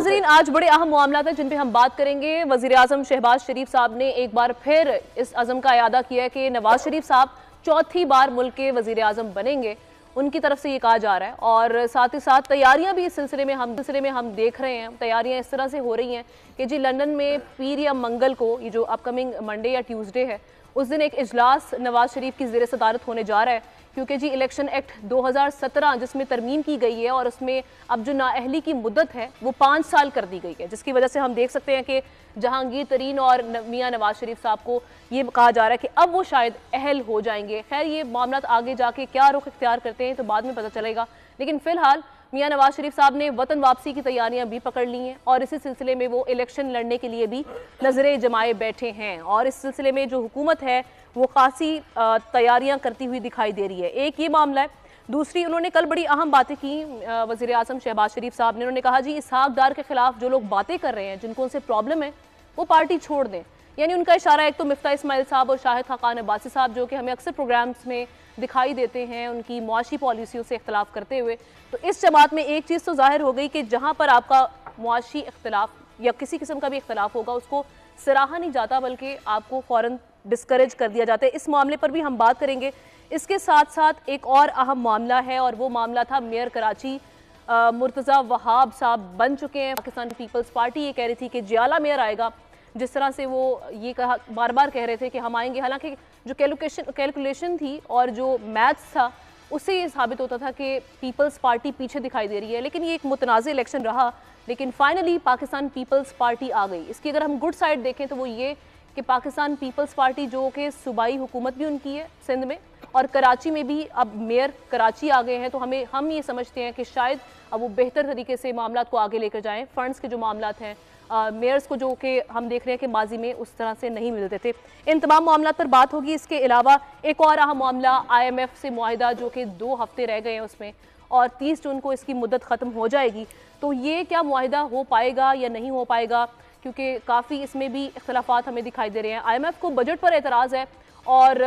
नाज़रीन, आज बड़े अहम मामला हैं जिन पे हम बात करेंगे। वज़ीर-ए-आज़म शहबाज शरीफ साहब ने एक बार फिर इस अज़म का इयादा किया है कि नवाज शरीफ साहब चौथी बार मुल्क के वज़ीर-ए-आज़म बनेंगे। उनकी तरफ से ये कहा जा रहा है और साथ ही साथ तैयारियां भी इस सिलसिले में हम देख रहे हैं। तैयारियां इस तरह से हो रही हैं कि जी लंदन में पीर या मंगल को, ये जो अपकमिंग मंडे या ट्यूसडे है, उस दिन एक इजलास नवाज शरीफ की ज़ेर सदारत होने जा रहा है, क्योंकि जी इलेक्शन एक्ट 2017 जिसमें तरमीम की गई है और उसमें अब जो नाअहली की मुद्दत है वो 5 साल कर दी गई है, जिसकी वजह से हम देख सकते हैं कि जहांगीर तरीन और मियां नवाज शरीफ साहब को ये कहा जा रहा है कि अब वो शायद अहल हो जाएंगे। खैर, ये मामला आगे जाके क्या रुख इख्तियार करते हैं तो बाद में पता चलेगा, लेकिन फिलहाल मियां नवाज शरीफ साहब ने वतन वापसी की तैयारियां भी पकड़ ली हैं और इसी सिलसिले में वो इलेक्शन लड़ने के लिए भी नजरें जमाए बैठे हैं और इस सिलसिले में जो हुकूमत है वो खासी तैयारियां करती हुई दिखाई दे रही है। एक ये मामला है। दूसरी, उन्होंने कल बड़ी अहम बातें की वज़ीर-ए-आज़म शहबाज शरीफ साहब ने। उन्होंने कहा जी इसहाक डार के खिलाफ जो लोग बातें कर रहे हैं, जिनको उनसे प्रॉब्लम है, वो पार्टी छोड़ दें। यानी उनका इशारा एक तो मिफ्ता इस्माइल साहब और शाहिद खाकान अब्बासी साहब जो कि हमें अक्सर प्रोग्राम्स में दिखाई देते हैं उनकी मुआशी पॉलिसियों से इख्तलाफ करते हुए। तो इस जमात में एक चीज़ तो जाहिर हो गई कि जहाँ पर आपका मुआशी इख्तलाफ या किसी किस्म का भी इख्तलाफ होगा उसको सराहा नहीं जाता, बल्कि आपको फ़ौरन डिस्करेज कर दिया जाता है। इस मामले पर भी हम बात करेंगे। इसके साथ साथ एक और अहम मामला है और वो मामला था मेयर कराची मुर्तज़ा वहाब साहब बन चुके हैं। पाकिस्तान पीपल्स पार्टी ये कह रही थी कि जियाला मेयर आएगा, जिस तरह से वो ये कहा बार बार कह रहे थे कि हम आएंगे, हालांकि जो कैलकुलेशन थी और जो मैथ्स था उससे ये साबित होता था कि पीपल्स पार्टी पीछे दिखाई दे रही है। लेकिन ये एक मुतनाज़ इलेक्शन रहा, लेकिन फाइनली पाकिस्तान पीपल्स पार्टी आ गई। इसकी अगर हम गुड साइड देखें तो वो ये कि पाकिस्तान पीपल्स पार्टी जो कि सूबाई हुकूमत भी उनकी है सिंध में और कराची में भी अब मेयर कराची आ गए हैं, तो हम ये समझते हैं कि शायद अब वो बेहतर तरीके से मामला को आगे लेकर जाएं। फंड्स के जो मामला हैं मेयर्स को, जो कि हम देख रहे हैं कि माजी में उस तरह से नहीं मिलते थे। इन तमाम मामला पर बात होगी। इसके अलावा एक और अहम मामला IMF से मुआहिदा जो कि 2 हफ्ते रह गए हैं उसमें, और 30 जून को इसकी मुद्दत ख़त्म हो जाएगी। तो ये क्या मुआहिदा हो पाएगा या नहीं हो पाएगा, क्योंकि काफ़ी इसमें भी इख्तलाफात हमें दिखाई दे रहे हैं। IMF को बजट पर एतराज़ है और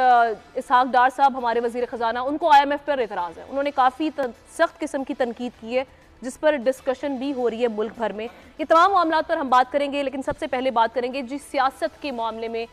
इसहाक डार साहब हमारे वज़ीर ख़जाना, उनको IMF पर एतराज़ है। उन्होंने काफ़ी सख्त किस्म की तनकीद की है जिस पर डिस्कशन भी हो रही है मुल्क भर में। ये तमाम मामलों पर हम बात करेंगे, लेकिन सबसे पहले बात करेंगे जिस सियासत के मामले में